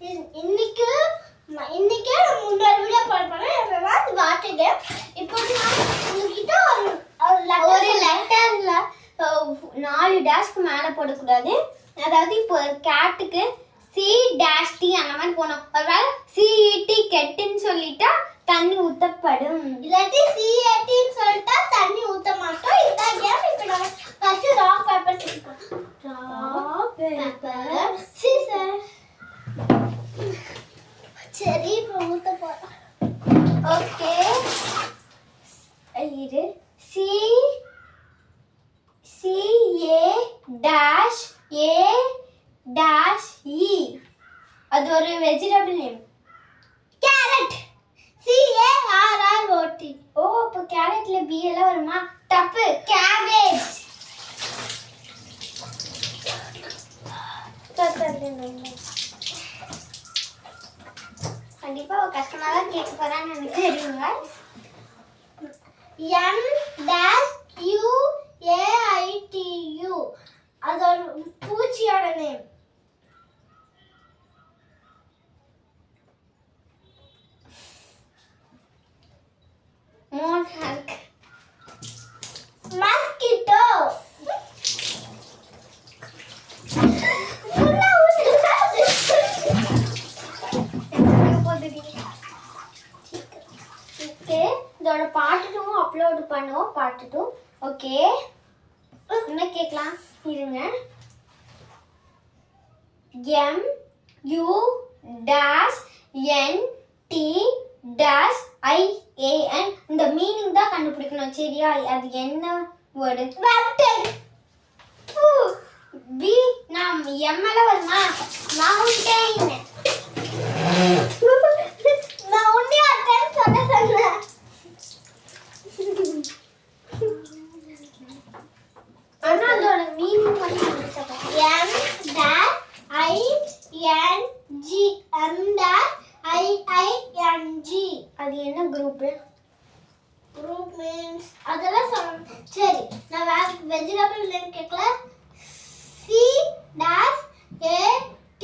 இன்னைக்கு இன்னைக்கே நான் முன்னாடி வீடியோ போடுறேன். என்னன்னா இது வாட்டர் கேம். இப்போ நான் உங்ககிட்ட ஒரு லெட்டர்ல 4 டேஷ்க்கு மேல போடக்கூடாது. அதாவது இப்போ கேட்டுக்கு C-T அந்த மாதிரி போனோம். ஒருவேளை CET கெட்டுன்னு சொல்லிட்டா தண்ணி ஊத்தப்படும். இல்லாட்டி CATன்னு சொல்லிட்டா தண்ணி ஊத்த மாட்டோம். இதான் கேம். இப்போ நம்ம first rock paper scissor. Rock paper scissor. சரி இப்போ ஊத்த போறோம். ஓகே. இது C-A-E. அது ஒரு வெஜிடபிள் நேம். கேரட். CARROT. ஓ அப்போ கேரட்ல B எல்லாம் வருமா? தப்பு. கேபேஜ். கண்டிப்பா கஷ்டமா தான் கேட்க போறான்னு எனக்கு தெரியுங்க. MQAITU. அது ஒரு பூச்சியோட நேம். மோனார்க். மஸ்கிட்டோ. இதோட பார்ட் 2 அப்லோட் பண்ணுவோம். பார்ட் 2. ஓகே. என்ன கேட்கலாம் இருங்க. MUNTIAN. இந்த மீனிங் தான் கண்டுபிடிக்கணும். சரியா? அது என்ன வேர்டு? பி நாம் எம்எல வருமா? மவுண்டைன். நான் உன்னை அட்டென்ட் சொன்னேன். ஆனா அதோட மீனிங் மட்டும் MING. அது என்ன குரூப்? குரூப் மீன்ஸ் அதெல்லாம் சொல்றேன். சரி நான் வேற வெஜிடபிள் நேம் கேட்கல. CAT.